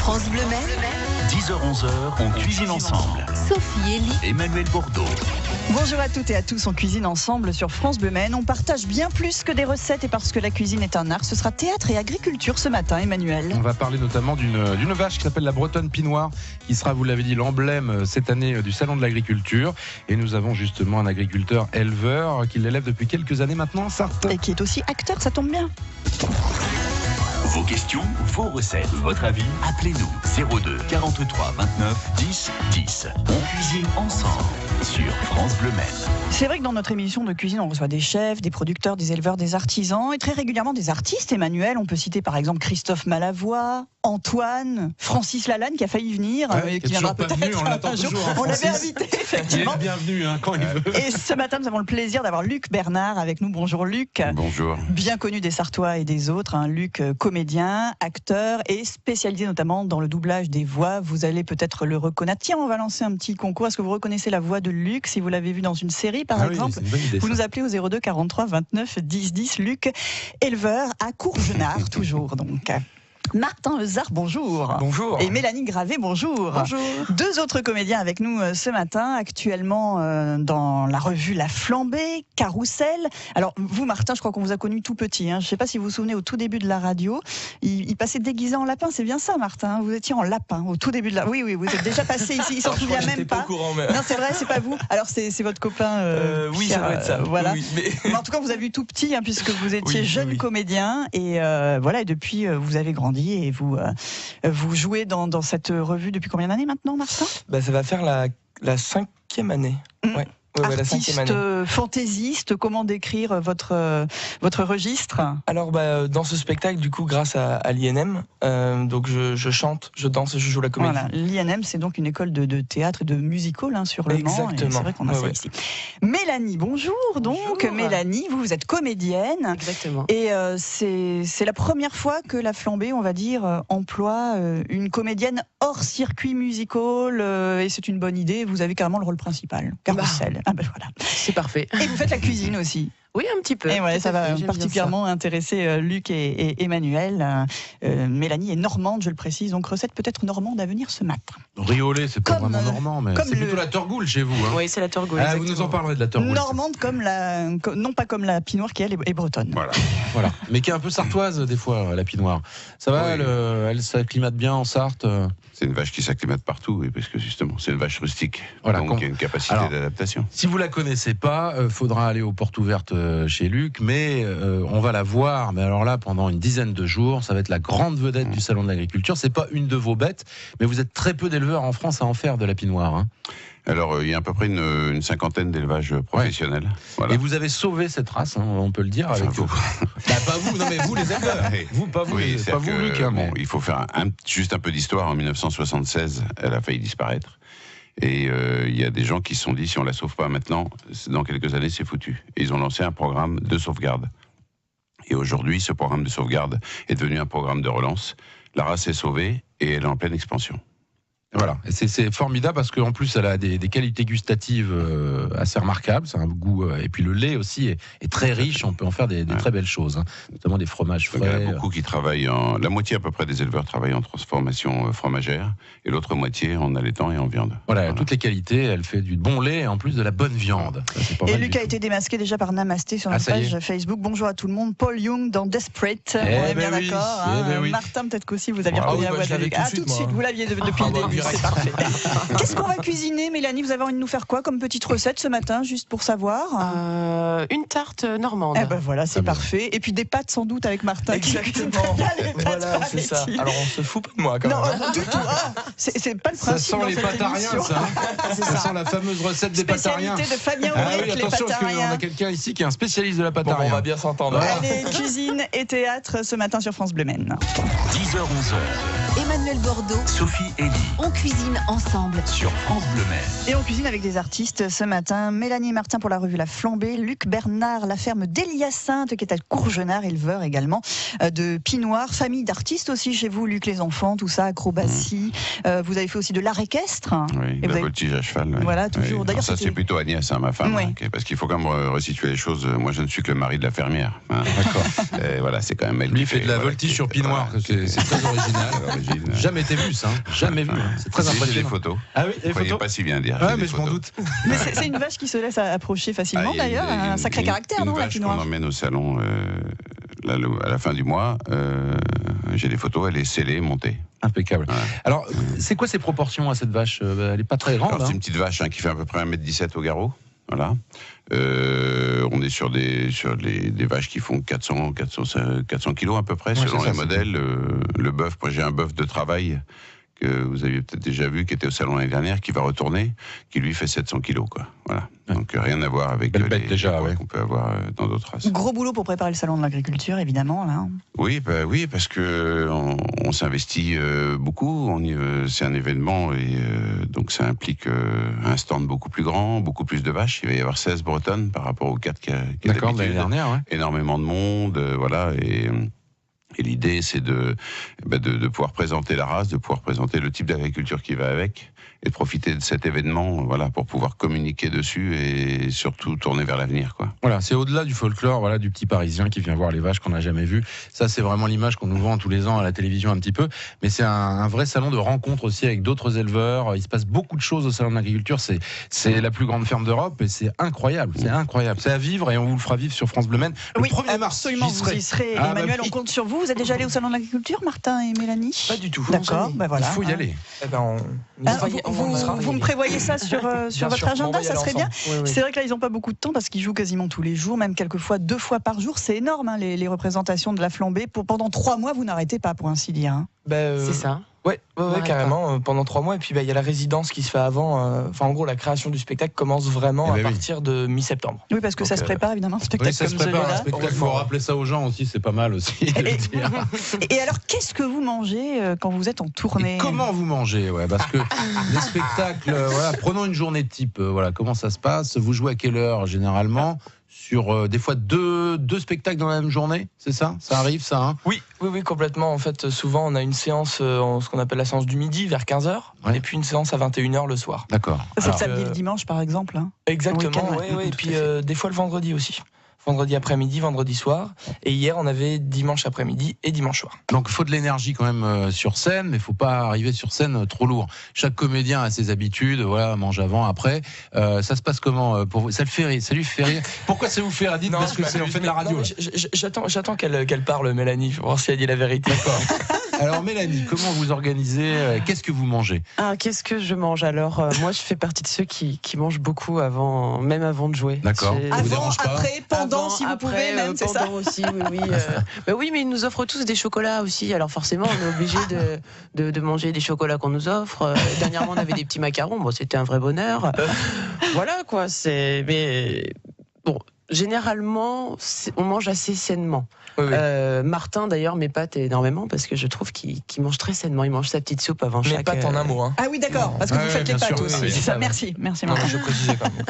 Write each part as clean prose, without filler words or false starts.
France Bleu Maine. 10h-11h, on cuisine ensemble. Sophie Elie. Emmanuel Bordeaux. Bonjour à toutes et à tous, on cuisine ensemble sur France Bleu Maine. On partage bien plus que des recettes et parce que la cuisine est un art, ce sera théâtre et agriculture ce matin, Emmanuel. On va parler notamment d'une vache qui s'appelle la Bretonne Pinoire, qui sera, vous l'avez dit, l'emblème cette année du Salon de l'Agriculture. Et nous avons justement un agriculteur éleveur qui l'élève depuis quelques années maintenant en Sarthe. Et qui est aussi acteur, ça tombe bien. Vos questions, vos recettes, votre avis, appelez-nous 02 43 29 10 10. On cuisine ensemble sur France Bleu Maine. C'est vrai que dans notre émission de cuisine, on reçoit des chefs, des producteurs, des éleveurs, des artisans et très régulièrement des artistes, Emmanuel. On peut citer par exemple Christophe Malavoie, Antoine, Francis Lalanne qui a failli venir, qui viendra peut-être on l'attend un jour. toujours. On l'avait invité, effectivement. Il est bienvenu quand il veut. Et ce matin, nous avons le plaisir d'avoir Luc Bernard avec nous. Bonjour Luc. Bonjour. Bien connu des Sartois et des autres, Luc, comédien, acteur et spécialisé notamment dans le doublage des voix. Vous allez peut-être le reconnaître. Tiens, on va lancer un petit concours. Est-ce que vous reconnaissez la voix de Luc si vous l'avez vu dans une série, par exemple? Oui, c'est une bonne idée, vous ça. nous appelez au 02 43 29 10 10. Luc, éleveur à Courgenard, toujours donc. Martin Lezard, bonjour. Bonjour. Et Mélanie Gravé, bonjour. Bonjour. Deux autres comédiens avec nous ce matin, actuellement dans la revue La Flambée, Carrousel. Alors vous, Martin, je crois qu'on vous a connu tout petit. Je ne sais pas si vous vous souvenez, au tout début de la radio, il passait déguisé en lapin. C'est bien ça, Martin? Vous étiez en lapin au tout début de la... Oui, vous êtes déjà passé ici. Il s'en souvient même pas. Au courant, mais... Non, c'est vrai, c'est pas vous. Alors c'est votre copain. oui, Pierre, ça doit être ça. Voilà. Oui, mais en tout cas, vous avez vu tout petit, puisque vous étiez jeune comédien et voilà. Et depuis, vous avez grandi et vous jouez dans cette revue depuis combien d'années maintenant, Martin? Ça va faire la 5e année. Ouais. Ouais, artiste, la 5e année. fantaisiste, comment décrire votre registre? Alors dans ce spectacle, du coup, grâce à l'INM, donc je chante, je danse, je joue la comédie. Voilà, l'INM, c'est donc une école de théâtre et de musical sur le Mans. Exactement. C'est vrai qu'on a ça ici. Mélanie, bonjour. Donc Bonjour. Mélanie, vous êtes comédienne. Exactement. Et c'est la première fois que La Flambée, on va dire, emploie une comédienne hors circuit musical. Et c'est une bonne idée. Vous avez carrément le rôle principal. Carrousel. Voilà. C'est parfait. Et vous faites la cuisine aussi. Oui, un petit peu. Et ouais, ça va J'aime particulièrement intéresser Luc et Emmanuel. Mélanie est normande, je le précise, donc recette peut-être normande à venir ce matin. Riolet, c'est pas Comme, vraiment normand, mais comme c'est plutôt la Torgoule chez vous. bien. Oui, c'est la Torgoule. Vous nous en parlerez de la Torgoule. Normande non pas comme la Pinoire qui elle est bretonne. Voilà. Mais qui est un peu sartoise des fois, la Pinoire. Ça va, Oui. elle s'acclimate bien en Sarthe. C'est une vache qui s'acclimate partout, oui, parce que justement, c'est une vache rustique. Voilà, donc il y a une capacité d'adaptation. Si vous la connaissez pas, faudra aller aux portes ouvertes chez Luc, mais on va la voir. Mais alors là, pendant une dizaine de jours, ça va être la grande vedette du Salon de l'Agriculture. C'est pas une de vos bêtes, mais vous êtes très peu d'éleveurs en France à en faire de la Pinoire. Alors, il y a à peu près une cinquantaine d'élevages professionnels. Voilà. Et vous avez sauvé cette race, on peut le dire. Enfin, Avec vous. pas vous, non mais vous les éleveurs. Vous, pas vous, Oui, pas vous, c'est-à-dire Luc. que, mais... il faut faire juste un peu d'histoire. En 1976, elle a failli disparaître. Et il y a des gens qui se sont dit, si on la sauve pas maintenant, dans quelques années, c'est foutu. Et ils ont lancé un programme de sauvegarde. Et aujourd'hui, ce programme de sauvegarde est devenu un programme de relance. La race est sauvée et elle est en pleine expansion. Voilà, et c'est formidable parce qu'en plus elle a des qualités gustatives assez remarquables, c'est un goût, et puis le lait aussi est très riche, on peut en faire des très belles choses, notamment des fromages Donc, il y frais. en a beaucoup qui travaillent la moitié à peu près des éleveurs travaillent en transformation fromagère et l'autre moitié en allaitant et en viande. Voilà, toutes les qualités, elle fait du bon lait et en plus de la bonne viande. Ça, c'est pas Et mal Luc du a tout. été démasqué déjà par Namasté sur notre ça y est. page Facebook. Bonjour à tout le monde. Paul Young dans Desperate. On est bien oui, d'accord. oui. Martin, peut-être qu'aussi vous aviez Ah reconnu oui, la voix je de l'avais Luc. tout de Tout suite, de suite, moi. vous l'aviez depuis le début, direct. c'est parfait. Qu'est-ce qu'on va cuisiner, Mélanie? Vous avez envie de nous faire quoi comme petite recette ce matin, juste pour savoir? Une tarte normande. Eh ben voilà, c'est Ah bien. parfait. Et puis des pâtes sans doute avec Martin. qui cuisine Exactement. très bien les pâtes, Voilà, c'est ça. paraît-il. Alors on se fout pas de moi quand Non, même. du tout. C'est pas le Ça principe sent dans les cette patariens, émission. ça. C'est Ça ça. sent la fameuse recette des patariens. Spécialité de Fabien Ah Ouriec, oui, les attention, parce qu'on patariens. a quelqu'un ici qui est un spécialiste de la Bon, on pataria. va bien s'entendre. Allez, cuisine et théâtre ce matin sur France Bleu Maine. 10h-11h, Emmanuel Bordeaux. Sophie Elie. On On cuisine ensemble. Sur France Bleu Maine. Et on cuisine avec des artistes ce matin. Mélanie Martin pour la revue La Flambée, Luc Bernard, la ferme d'Eliassainte qui est à Courgenard, éleveur également de Pinoir, famille d'artistes aussi chez vous, Luc, les enfants, tout ça, acrobatie. Vous avez fait aussi de l'art équestre. Oui, Et la vous avez- voltige à cheval. Oui. Voilà, toujours. Oui. D'ailleurs, Alors ça, c'était- c'est plutôt Agnès, ma femme, Oui. parce qu'il faut quand même resituer les choses. Moi, je ne suis que le mari de la fermière. D'accord. Voilà, c'est quand même elle Lui qui fait de la voltige sur Pinoir, c'est très original. Jamais été vu, ça. Jamais vu. C'est très J'ai des impressionnant. photos. Ah oui, Vous les croyez photos. pas si bien dire. Ah j'ai mais des je m'en photos. doute. Mais c'est une vache qui se laisse approcher facilement Ah, il y a d'ailleurs, un sacré caractère, non, une la vache qu'on Pinoir. emmène au salon à la fin du mois. J'ai des photos, elle est scellée, montée. Impeccable. Ouais. Alors, c'est quoi ses proportions à cette vache? Elle est pas très grande. Alors, c'est hein. une petite vache qui fait à peu près 1m17 au garrot. Voilà. On est sur des vaches qui font 400 kilos à peu près, Ouais, selon c'est les ça, modèles. Le bœuf, moi j'ai un bœuf de travail que vous aviez peut-être déjà vu, qui était au salon l'année dernière, qui va retourner, qui lui fait 700 kilos, quoi. Voilà. Ouais. Donc rien à voir avec Belle bête, déjà, poids ouais. qu'on peut avoir dans d'autres races. Gros boulot pour préparer le salon de l'agriculture, évidemment, là. Oui, oui, parce que on s'investit beaucoup. C'est un événement et donc ça implique un stand beaucoup plus grand, beaucoup plus de vaches. Il va y avoir 16 bretonnes par rapport aux 4 qu'il y a D'accord, de l'année d'habitude. dernière, ouais. Énormément de monde, voilà. Et l'idée, c'est de pouvoir présenter la race, de pouvoir présenter le type d'agriculture qui va avec, et de profiter de cet événement, voilà, pour pouvoir communiquer dessus et surtout tourner vers l'avenir, quoi. Voilà, c'est au-delà du folklore, voilà, du petit Parisien qui vient voir les vaches qu'on n'a jamais vues. Ça, c'est vraiment l'image qu'on nous vend tous les ans à la télévision un petit peu. Mais c'est un vrai salon de rencontre aussi avec d'autres éleveurs. Il se passe beaucoup de choses au salon de l'agriculture. C'est la plus grande ferme d'Europe et c'est incroyable. C'est incroyable. C'est à vivre et on vous le fera vivre sur France Bleu Maine. Le Oui, 1er mars, absolument, j'y vous serai. y serez. Ah, Emmanuel, bah oui. on compte sur vous. Vous êtes déjà allé au salon de l'agriculture, Martin et Mélanie? Pas du tout. D'accord, ben voilà. Il faut y aller. Eh ben, on Ah, y sera. vous me prévoyez ça sur Bien votre sûr, on agenda, va y ça aller serait bien. ensemble. Oui, oui. C'est vrai que là, ils n'ont pas beaucoup de temps parce qu'ils jouent quasiment tous les jours, même quelquefois 2 fois par jour. C'est énorme, hein, les représentations de la flambée. Pendant 3 mois, vous n'arrêtez pas, pour ainsi dire. Hein. C'est ça. Ouais, arrête carrément, pendant 3 mois. Et puis, il y a la résidence qui se fait avant. Enfin, en gros, la création du spectacle commence vraiment Eh ben à oui. partir de mi-septembre. Oui, parce que ça Donc, se prépare, évidemment, un spectacle Oui, ça se comme prépare un celui-là. spectacle. Il faut rappeler ça aux gens aussi, c'est pas mal aussi de le dire. Et alors, qu'est-ce que vous mangez quand vous êtes en tournée? Et comment vous mangez, ouais, parce que les spectacles, voilà, prenons une journée type, voilà, comment ça se passe? Vous jouez à quelle heure généralement? Sur des fois deux spectacles dans la même journée, c'est ça? Ça arrive, ça, hein? Oui, complètement. En fait, souvent, on a une séance, ce qu'on appelle la séance du midi, vers 15h, Ouais. et puis une séance à 21h le soir. D'accord. C'est le Alors, samedi et le dimanche, par exemple. Hein. Exactement, week-end, ouais. ouais, et Tout puis à fait. des fois le vendredi aussi. Vendredi après-midi, vendredi soir. Et hier, on avait dimanche après-midi et dimanche soir. donc il faut de l'énergie quand même sur scène, mais il faut pas arriver sur scène trop lourd. Chaque comédien a ses habitudes, voilà, mange avant, après. Ça se passe comment pour vous? Ça lui fait rire. Pourquoi ça vous fait rire? Dites, parce que on fait de la radio. non, mais j'attends qu'elle parle, Mélanie, pour voir si elle dit la vérité. Alors Mélanie, comment vous organisez? Qu'est-ce que vous mangez? Ah, qu'est-ce que je mange alors? Moi, je fais partie de ceux qui mangent beaucoup même avant de jouer. D'accord. J'ai- Ça vous Avant, dérange pas? après, pendant, Avant, si vous après, pouvez, même, c'est ça? pendant aussi, oui. Bah oui, mais ils nous offrent tous des chocolats aussi. Alors forcément, on est obligé de manger des chocolats qu'on nous offre. Dernièrement, on avait des petits macarons. Bon, c'était un vrai bonheur. Voilà, quoi. Mais bon, généralement, on mange assez sainement. Oui. Martin, d'ailleurs, m'épate énormément parce que je trouve qu'il mange très sainement. Il mange sa petite soupe avant Mais chaque... pas en un mot. Hein. Ah oui, d'accord, parce que Ouais, vous faites bien les pâtes sûr, aussi. oui, C'est oui, ça. oui. Merci Non, Martin. je précisais quand même.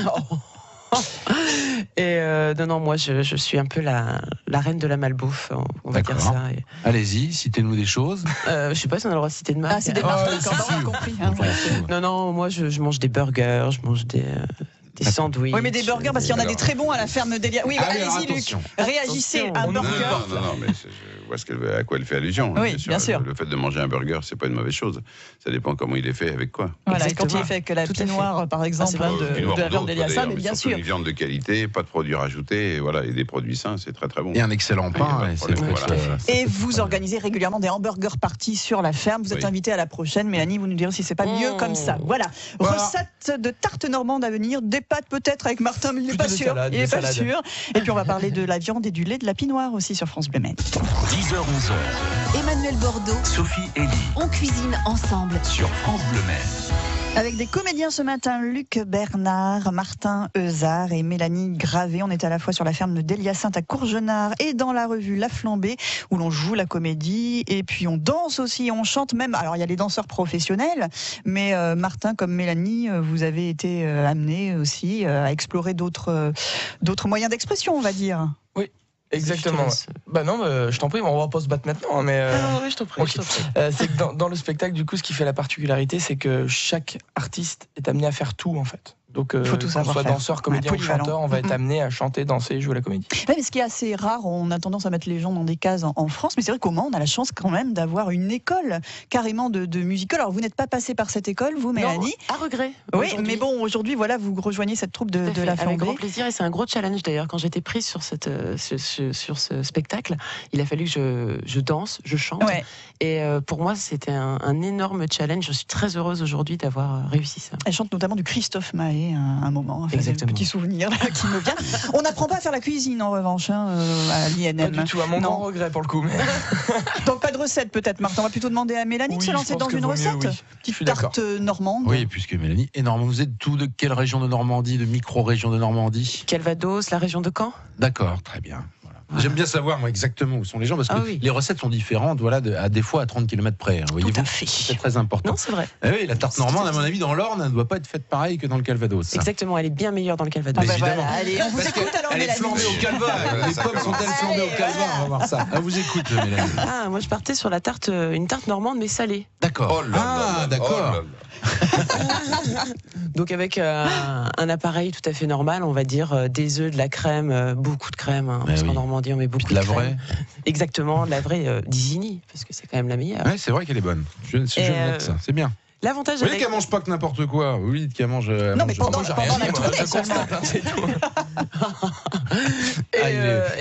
Et non, moi, je suis un peu la reine de la malbouffe, on va dire D'accord. ça. Et, Allez-y, citez-nous des choses. je sais pas si on a le droit de citer de marque. Ah, c'est des Ah, marques, ouais, d'accord, si, on a si. compris. Hein, ouais. Non, moi, je mange des burgers, je mange des sandwichs. Oui, mais des burgers, parce qu'il y en a des très bons à la ferme d'Elia. Oui, Ah oui, alors, allez-y, Luc. attention. Réagissez, Attention. un On burger. Non, mais je vois à quoi elle fait allusion. Oui, bien sûr. Le fait de manger un burger, c'est pas une mauvaise chose. Ça dépend comment il est fait, avec quoi. Voilà, et quand Exactement. il est fait avec la Tout à fait. Pinoire, par exemple, c'est vrai. de Pinoir la ou viande d'autres, d'Eliassainte, d'ailleurs, mais bien surtout sûr. une viande de qualité, pas de produits rajoutés, et voilà, et des produits sains, c'est très très bon. Et un excellent Il y a pas pain. de et c'est problème, vrai voilà. que- Et vous organisez régulièrement des hamburger parties sur la ferme. Vous êtes Oui. invité à la prochaine. Mélanie, vous nous direz si c'est pas mieux comme ça. Voilà. Voilà. Recette de tarte normande à venir. Des pâtes peut-être avec Martin, mais il n'est Plutôt pas des sûr. salades, Il des n'est pas salades. sûr. Et puis on va parler de la viande et du lait de la Pinoire aussi sur France Bleu Maine. 10h-11h, Emmanuel Bordeaux, Sophie Elie on cuisine ensemble. sur France Bleu Maine. Avec des comédiens ce matin, Luc Bernard, Martin Euzard et Mélanie Gravé. On est à la fois sur la ferme de Déliacinthe à Courgenard et dans la revue La Flambée où l'on joue la comédie et puis on danse aussi, on chante même. Alors il y a les danseurs professionnels, mais Martin comme Mélanie, vous avez été amenés aussi à explorer d'autres moyens d'expression, on va dire. Oui. Exactement. Bah non, je t'en prie, on va pas se battre maintenant. Mais oui, je t'en prie. Okay. C'est que dans le spectacle, du coup, ce qui fait la particularité, c'est que chaque artiste est amené à faire tout, en fait. Donc, faut tout qu'on soit danseur, comédien ou chanteur, on va être amené à chanter, danser, jouer la comédie. Oui, mais ce qui est assez rare, on a tendance à mettre les gens dans des cases en France, mais c'est vrai qu'au Mans, on a la chance quand même d'avoir une école carrément de musical. Alors, vous n'êtes pas passé par cette école, vous, Mélanie ? Non, à regret. Oui, mais bon, aujourd'hui, voilà, vous rejoignez cette troupe de la Flambée. Avec grand plaisir, et c'est un gros challenge d'ailleurs. Quand j'étais prise sur ce spectacle, il a fallu que je danse, je chante. Ouais. Et pour moi, c'était un énorme challenge. Je suis très heureuse aujourd'hui d'avoir réussi ça. Elle chante notamment du Christophe Maé. Un moment, enfin, c'est un petit souvenir là, qui me vient. On n'apprend pas à faire la cuisine en revanche à l'INM. Pas du tout, à mon grand regret pour le coup. Mais... Donc pas de recette peut-être, Martin. On va plutôt demander à Mélanie de se lancer dans une recette. Petite tarte normande. Oui, puisque Mélanie est normande. Vous êtes de quelle région de Normandie, de micro-région de Normandie ? Calvados, la région de Caen. D'accord, très bien. J'aime bien savoir moi exactement où sont les gens parce que les recettes sont différentes, voilà, à des fois à 30 km près. Voyez-vous, c'est très important. Non, c'est vrai. Oui, la tarte normande, à mon avis, dans l'Orne, elle ne doit pas être faite pareil que dans le Calvados. Ça. Exactement, elle est bien meilleure dans le Calvados. Évidemment. Voilà, allez, on vous écoute alors, elle Mélanie. est flambée au calva. Les pommes sont-elles flambées au calva ? On va voir ça. On vous écoute, Mélanie. Moi, je partais sur une tarte normande mais salée. D'accord. Oh là là, d'accord. Donc avec un appareil tout à fait normal, on va dire des œufs, de la crème, beaucoup de crème, parce qu'en Normandie on met beaucoup de crème. Vraie. Exactement, de la vraie d'Isigny, parce que c'est quand même la meilleure. Oui, c'est vrai qu'elle est bonne. Je note ça, c'est bien. L'avantage vous voyez qu'elle mange pas que n'importe quoi. Vous dites qu'elle mange. Non, mais pendant la tournée seulement.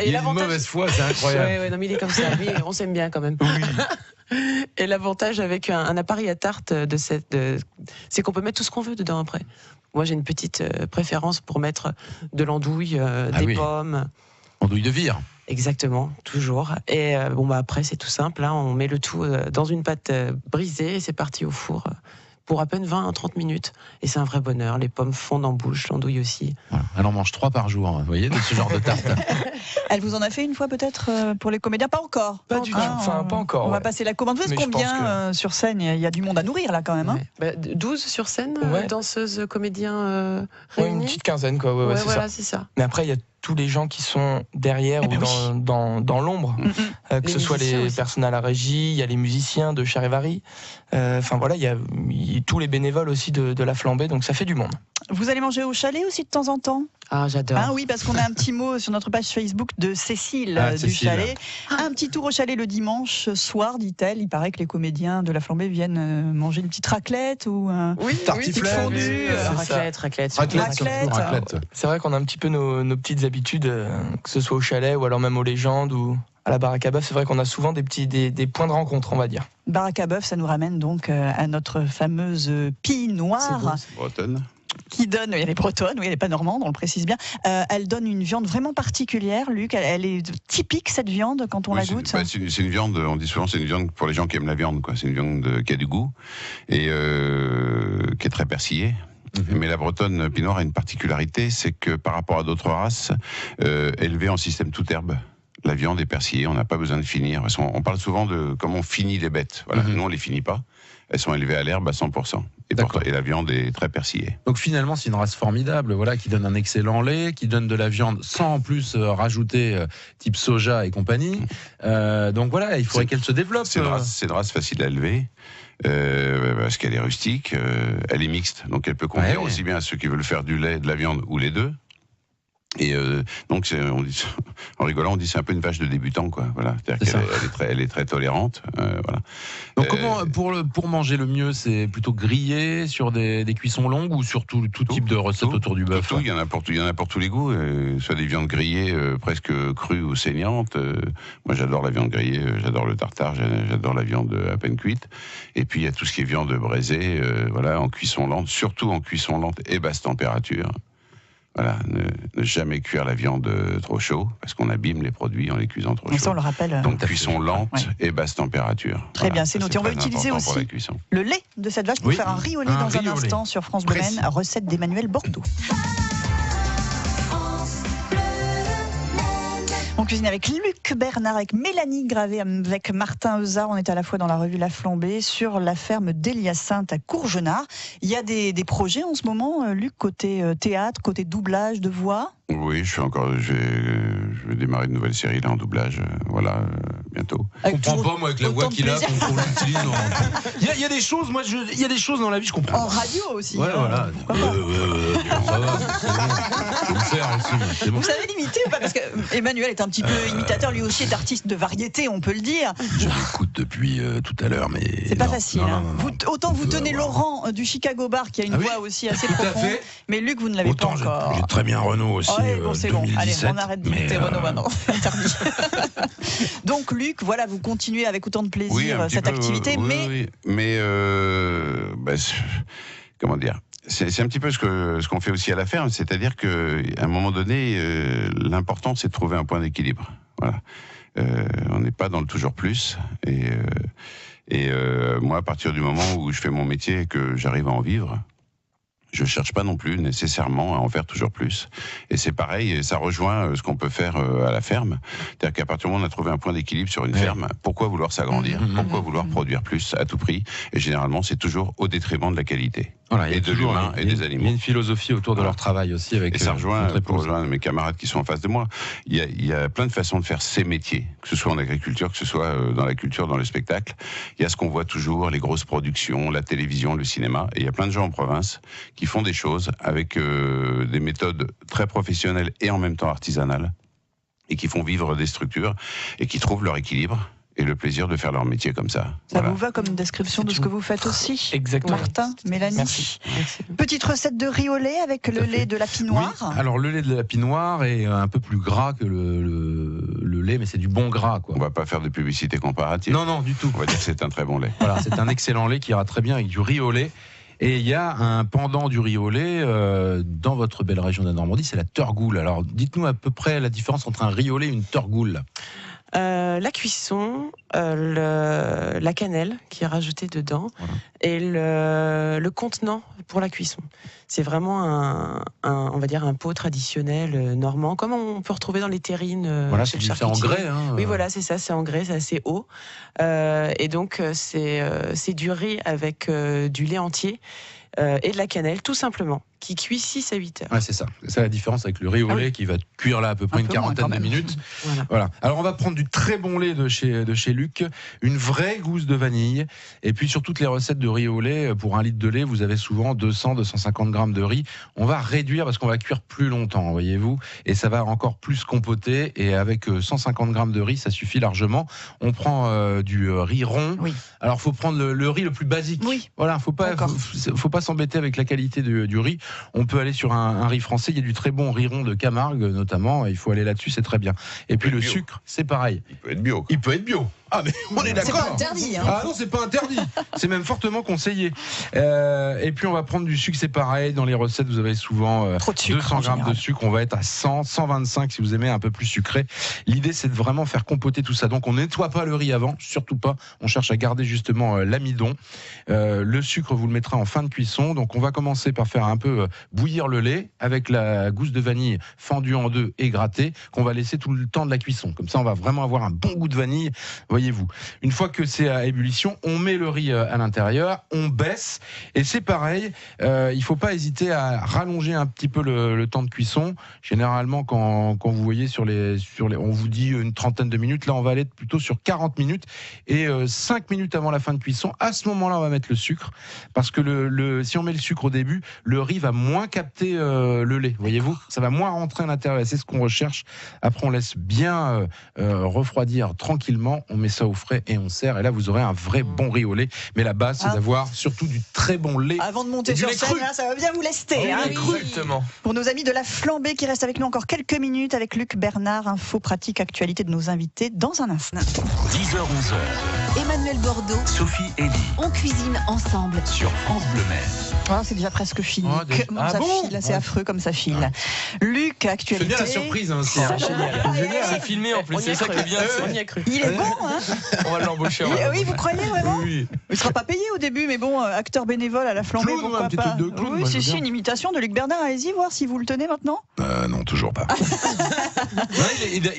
Il est de mauvaise foi, c'est incroyable. Ouais, non, mais il est comme ça. Lui, on s'aime bien quand même. Oui. Et l'avantage avec un appareil à tarte c'est qu'on peut mettre tout ce qu'on veut dedans après. Moi, j'ai une petite préférence pour mettre de l'andouille, des pommes. Andouille de vire. Exactement, toujours. Et après, c'est tout simple. Hein, on met le tout dans une pâte brisée et c'est parti au four pour à peine 20-30 minutes. Et c'est un vrai bonheur. Les pommes fondent en bouche, l'andouille aussi. Voilà. Elle en mange 3 par jour, vous voyez, de ce genre de tarte. Elle vous en a fait une fois peut-être pour les comédiens ? Pas encore. Pas du tout. Enfin, pas encore. On va passer la commande. Vous savez combien sur scène ? Il y a du monde à nourrir là quand même. Hein 12 sur scène, danseuses, comédiens réunis. Une petite quinzaine, quoi. Ouais, c'est ça. Mais après, il y a tous les gens qui sont derrière ou dans l'ombre, que ce soit les personnes à la régie, il y a les musiciens de Charivari, enfin voilà, il y a tous les bénévoles aussi de la Flambée, donc ça fait du monde. Vous allez manger au chalet aussi de temps en temps ? Ah, j'adore. Oui, parce qu'on a un petit mot sur notre page Facebook de Cécile du chalet. Un petit tour au chalet le dimanche soir, dit-elle. Il paraît que les comédiens de la Flambée viennent manger une petite raclette ou tartiflette, fondue. Raclette. C'est vrai qu'on a un petit peu nos petites habitudes, que ce soit au chalet ou alors même aux légendes ou à la baraque à bœuf. C'est vrai qu'on a souvent des points de rencontre, on va dire. Baraque à bœuf, ça nous ramène donc à notre fameuse pie noire. C'est bretonne. Qui donne, elle est bretonne, elle n'est pas normande, on le précise bien. Elle donne une viande vraiment particulière, Luc. Elle est typique cette viande quand on la goûte. C'est une viande, on dit souvent, c'est une viande pour les gens qui aiment la viande, quoi. C'est une viande qui a du goût et qui est très persillée. Mais la bretonne Pinot Noir a une particularité, c'est que par rapport à d'autres races, élevée en système toute herbe. La viande est persillée, on n'a pas besoin de finir. On parle souvent de comment on finit les bêtes. Voilà. Nous, on ne les finit pas. Elles sont élevées à l'herbe à 100%. Et la viande est très persillée. Donc finalement, c'est une race formidable, qui donne un excellent lait, qui donne de la viande sans en plus rajouter type soja et compagnie. Donc voilà, il faudrait qu'elle se développe. C'est une race facile à élever. Parce qu'elle est rustique, elle est mixte, donc elle peut convenir aussi bien à ceux qui veulent faire du lait, de la viande ou les deux. Et donc, on dit, en rigolant, on dit c'est un peu une vache de débutant, quoi. Voilà, c'est-à-dire qu'elle est très tolérante. Voilà. Donc, comment pour manger le mieux, c'est plutôt grillé sur des cuissons longues ou sur tout type de recettes autour du bœuf? Il y en a pour tous les goûts. Soit des viandes grillées presque crues ou saignantes. Moi, j'adore la viande grillée, j'adore le tartare, j'adore la viande à peine cuite. Et puis, il y a tout ce qui est viande braisée, en cuisson lente, surtout en cuisson lente et basse température. Voilà, ne jamais cuire la viande trop chaud, parce qu'on abîme les produits en les cuisant trop chaud. Ça, on le rappelle. Donc cuisson lente et basse température. Très bien, c'est noté. On va utiliser aussi le lait de cette vache pour faire un riz au lait dans un instant sur France Bleu Maine, recette d'Emmanuel Bordeaux. On cuisine avec Luc Bernard, avec Mélanie Gravé, avec Martin Euzard. On est à la fois dans la revue La Flambée, sur la ferme d'Elias-Sainte à Courgenard. Il y a des projets en ce moment, Luc, côté théâtre, côté doublage de voix? Oui, je vais démarrer une nouvelle série là en doublage, bientôt. Je comprends pas, moi, avec la voix qu'il a, qu'on l'utilise. Il y a des choses, il y a des choses dans la vie, je comprends. En radio aussi. Ouais, voilà. Ça va, c'est bon. Je vais le faire aussi. C'est bon. Vous savez l'imiter ou pas? Parce que Emmanuel est un petit peu imitateur, lui aussi est artiste de variété, on peut le dire. Je l'écoute depuis tout à l'heure, mais. C'est pas facile. Autant vous tenez Laurent du Chicago Bar, qui a une voix aussi assez profonde, mais Luc, vous ne l'avez pas encore. J'ai très bien Renaud aussi. Bon, c'est 2017, bon. Allez, on arrête d'imiter Renaud maintenant. Interdit. Donc, Luc, voilà, vous continuez avec autant de plaisir cette activité, mais comment dire? C'est un petit peu ce qu'on fait aussi à la ferme, c'est-à-dire qu'à un moment donné, l'important c'est de trouver un point d'équilibre. Voilà. On n'est pas dans le toujours plus. Et moi, à partir du moment où je fais mon métier et que j'arrive à en vivre, je cherche pas non plus nécessairement à en faire toujours plus. Et c'est pareil, et ça rejoint ce qu'on peut faire à la ferme. C'est-à-dire qu'à partir du moment où on a trouvé un point d'équilibre sur une ferme, pourquoi vouloir s'agrandir? Pourquoi vouloir produire plus à tout prix? Et généralement, c'est toujours au détriment de la qualité. Voilà, et de l'humain et des animaux. Il y a une philosophie autour de leur travail aussi. Et ça rejoint mes camarades qui sont en face de moi. Il y a plein de façons de faire ces métiers, que ce soit en agriculture, que ce soit dans la culture, dans le spectacle. Il y a ce qu'on voit toujours, les grosses productions, la télévision, le cinéma. Et il y a plein de gens en province qui font des choses avec des méthodes très professionnelles et en même temps artisanales, et qui font vivre des structures et qui trouvent leur équilibre et le plaisir de faire leur métier comme ça. Ça vous va comme description de ce que vous faites aussi? Exactement. Martin, Mélanie. Merci. Petite recette de riz au lait avec le lait de la Pinoire. Oui. Alors le lait de la Pinoire est un peu plus gras que le lait, mais c'est du bon gras, quoi. On va pas faire de publicité comparative. Non, du tout. On va dire que c'est un très bon lait. Voilà, c'est un excellent lait qui ira très bien avec du riz au lait. Et il y a un pendant du riz au lait dans votre belle région de la Normandie, c'est la Turgoule. Alors dites-nous à peu près la différence entre un riz au lait et une Turgoule. La cuisson, la cannelle qui est rajoutée dedans, et le contenant pour la cuisson. C'est vraiment on va dire un pot traditionnel normand, comme on peut retrouver dans les terrines. Voilà, chez le c'est en grès. Oui, voilà, c'est ça, c'est en grès, c'est assez haut. Et donc, c'est du riz avec du lait entier et de la cannelle, tout simplement, qui cuit 6 à 8 heures. Ouais, c'est ça. C'est ça la différence avec le riz au lait qui va cuire là à peu près une quarantaine de minutes. Voilà. Alors on va prendre du très bon lait de chez Luc, une vraie gousse de vanille, et puis sur toutes les recettes de riz au lait, pour 1 litre de lait, vous avez souvent 200-250 grammes de riz. On va réduire parce qu'on va cuire plus longtemps, voyez-vous, et ça va encore plus compoter, et avec 150 grammes de riz, ça suffit largement. On prend du riz rond. Oui. Alors faut prendre le riz le plus basique. Oui. Voilà, faut pas s'embêter avec la qualité du riz. On peut aller sur un riz français. Il y a du très bon riz rond de Camargue, notamment. Il faut aller là-dessus, c'est très bien. Et puis le sucre, c'est pareil. Il peut être bio. Il peut être bio. Ah, mais on est d'accord. C'est pas interdit. Ah non, c'est pas interdit. C'est même fortement conseillé. Et puis on va prendre du sucre, c'est pareil. Dans les recettes, vous avez souvent 200 grammes de sucre. On va être à 100, 125 si vous aimez un peu plus sucré. L'idée, c'est de vraiment faire compoter tout ça. Donc on nettoie pas le riz avant, surtout pas. On cherche à garder justement l'amidon. Le sucre, vous le mettrez en fin de cuisson. Donc on va commencer par faire un peu bouillir le lait avec la gousse de vanille fendue en deux et grattée, qu'on va laisser tout le temps de la cuisson. Comme ça, on va vraiment avoir un bon goût de vanille. Voyez-vous. Une fois que c'est à ébullition, on met le riz à l'intérieur, on baisse, et c'est pareil, il faut pas hésiter à rallonger un petit peu le temps de cuisson. Généralement, quand vous voyez sur les, on vous dit une trentaine de minutes, là on va aller plutôt sur 40 minutes, et 5 minutes avant la fin de cuisson, à ce moment-là on va mettre le sucre, parce que si on met le sucre au début, le riz va moins capter le lait, voyez-vous, ça va moins rentrer à l'intérieur, c'est ce qu'on recherche. Après on laisse bien refroidir tranquillement, on met met ça au frais et on sert. Et là, vous aurez un vrai bon riz au lait. Mais la base, c'est d'avoir surtout du très bon lait. Avant de monter sur scène, là, ça va bien vous lester. Hein. Exactement. Pour nos amis de la flambée qui restent avec nous encore quelques minutes avec Luc Bernard, info pratique actualité de nos invités dans un instant. 10h-11h. Emmanuel Bordeaux, Sophie Elie on cuisine ensemble. sur France Bleu Mer. C'est déjà presque fini. Ah, déjà. Comment ça file, c'est affreux comme ça file. Luc, actualité. C'est bien la surprise aussi. C'est génial. C'est filmé en plus, c'est ça qui est bien. On y a cru. Il est bon, hein. On va l'embaucher. Oui, vous croyez vraiment? Oui. Il sera pas payé au début, mais bon, acteur bénévole à la flambée, Clown, pourquoi un petit pas? truc de clown, Oui, moi, c'est je veux bien. une imitation de Luc Bernard. Allez-y voir si vous le tenez maintenant. Non, toujours pas.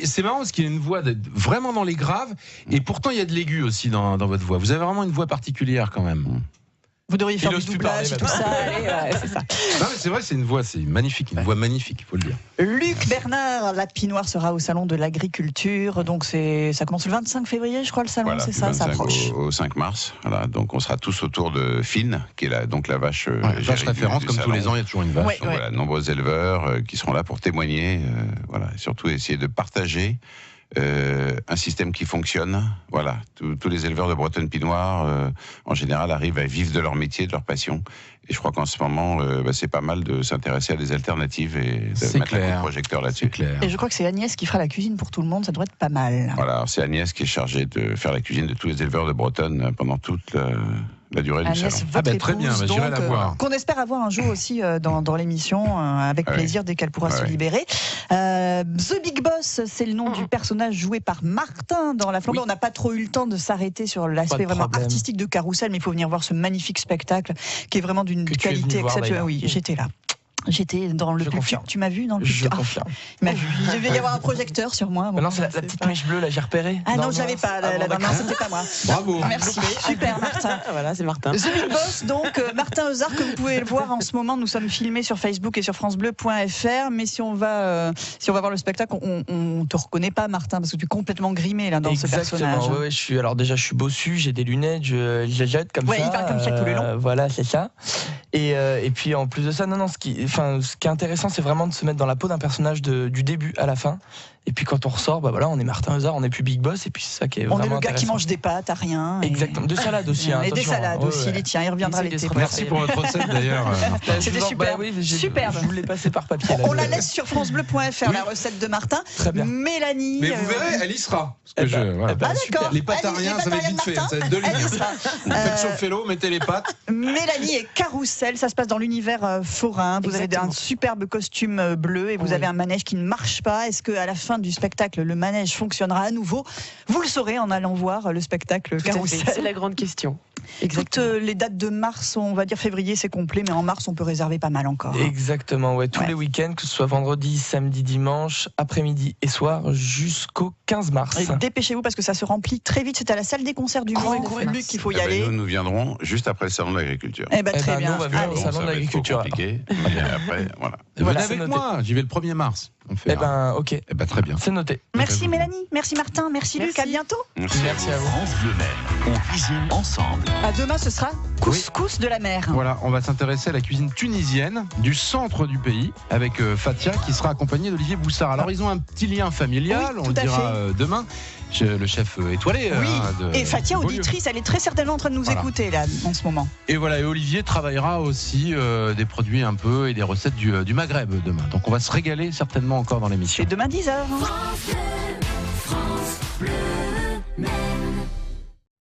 C'est marrant parce qu'il a une voix vraiment dans les graves et pourtant il y a de l'aigu aussi dans votre voix. Vous avez vraiment une voix particulière quand même. Vous devriez faire Il du ose plus doublage et tout parler ça. Allez, ouais, c'est ça. Non mais c'est vrai, c'est une voix magnifique, une voix magnifique, il faut le dire. Luc Bernard, la Pinoire sera au salon de l'agriculture. Donc ça commence le 25 février, je crois, le salon, Voilà, c'est du ça, ça 25 approche. au 5 mars. Voilà, donc on sera tous autour de Fine, qui est donc la vache. Vache référence, comme tous les ans, il y a toujours une vache. Ouais. Donc, voilà, nombreux éleveurs qui seront là pour témoigner, voilà, et surtout essayer de partager un système qui fonctionne. Voilà, tous les éleveurs de Bretonne Pinoire, en général, arrivent à vivre de leur métier, de leur passion. Et je crois qu'en ce moment, c'est pas mal de s'intéresser à des alternatives et de mettre un coup de projecteur C'est là-dessus. clair. Et je crois que c'est Agnès qui fera la cuisine pour tout le monde, ça devrait être pas mal. Voilà, alors c'est Agnès qui est chargée de faire la cuisine de tous les éleveurs de Bretonne pendant toute la durée du Agnès, salon. votre très bien, épouse, j'irai donc, la voir. qu'on espère avoir un jour aussi dans l'émission, avec Ah plaisir dès qu'elle pourra se ouais. libérer. The Big Boss, c'est le nom du personnage joué par Martin dans La Flambée. Oui. On n'a pas trop eu le temps de s'arrêter sur l'aspect Pas de vraiment problème. artistique de Carrousel, mais il faut venir voir ce magnifique spectacle qui est vraiment d'une Que tu es venu qualité voir, exceptionnelle. d'ailleurs. Oui, j'étais là. J'étais dans le Je public. confirme. Tu m'as vu dans le Je public? confirme. Il m'a vu. Il devait y avoir un projecteur sur moi. Bon, Maintenant, c'est la petite mèche bleue, là, j'ai repéré. Ah non, je l'avais pas. Ah bon, Non, d'accord. c'était pas moi. Bravo. Merci. Super, Martin. Voilà, c'est Martin. The Big Boss, donc Martin Euzard, que vous pouvez le voir en ce moment. Nous sommes filmés sur Facebook et sur francebleu.fr. Mais si on va voir le spectacle, on te reconnaît pas, Martin, parce que tu es complètement grimé là dans ce personnage. Exactement, ouais, je suis bossu, j'ai des lunettes, je jette comme Ouais, ça. il parle comme ça tout le long. Voilà, c'est ça. Et puis en plus de ça, ce qui est intéressant, c'est vraiment de se mettre dans la peau d'un personnage du début à la fin. Et puis quand on ressort, on est Martin Euzard, on n'est plus Big Boss, et puis c'est ça qui est On vraiment est le gars qui intéressant. mange des pâtes à rien. Exactement, de salade aussi. Et des attention, salades ouais, aussi, ouais. les tiens. Il reviendra Essaye de l'été se prochain. Merci pour votre recette d'ailleurs. C'était Je vous en- super. oui, Superbe. Je vous l'ai passé par papier. là, On la laisse sur francebleu.fr, la recette de Martin. Très bien. Mélanie. Mais vous verrez, elle y sera. Parce que voilà. Ah d'accord. Les pâtes à rien, ça va être vite fait. Ça va être 2 lignes. Elle y sera. Faites chauffer l'eau, mettez les pâtes. Mélanie et Carrousel, ça se passe dans l'univers forain. Vous avez Exactement. un superbe costume bleu et vous avez un manège qui ne marche pas. Est-ce qu'à la fin du spectacle, le manège fonctionnera à nouveau? Vous le saurez en allant voir le spectacle Tout à fait, Carrousel. c'est la grande question. Toutes les dates de mars, on va dire février, c'est complet, mais en mars, on peut réserver pas mal encore. Exactement, ouais, tous Ouais. les week-ends, que ce soit vendredi, samedi, dimanche, après-midi et soir, jusqu'au 15 mars. Et dépêchez-vous parce que ça se remplit très vite. C'est à la salle des concerts du Mans, Luc, qu'il faut y aller. Nous viendrons juste après le salon de l'agriculture. Eh ben, très nous, bien. on va venir Allez. au salon ça de va être l'agriculture. trop compliqué. Mais après, voilà. Voilà, Venez c'est avec noté. moi, j'y vais le 1er mars. On fait. Ok, Très bien. c'est noté. Merci Mélanie, merci Martin, merci Luc, à Merci. bientôt. Merci à vous. France Bleu Mer. On cuisine ensemble. À demain, ce sera couscous de la mer. Voilà, on va s'intéresser à la cuisine tunisienne du centre du pays avec Fatia qui sera accompagnée d'Olivier Boussard. Alors ils ont un petit lien familial, Oui, on le tout à dira demain. Le chef étoilé. Oui, et Fatia, de Beaulieu. auditrice, elle est très certainement en train de nous Voilà. écouter là, en ce moment. Et voilà, et Olivier travaillera aussi des produits un peu et des recettes du Maghreb demain. Donc on va se régaler certainement encore dans l'émission. C'est demain 10h. France Bleu, France Bleu, mer.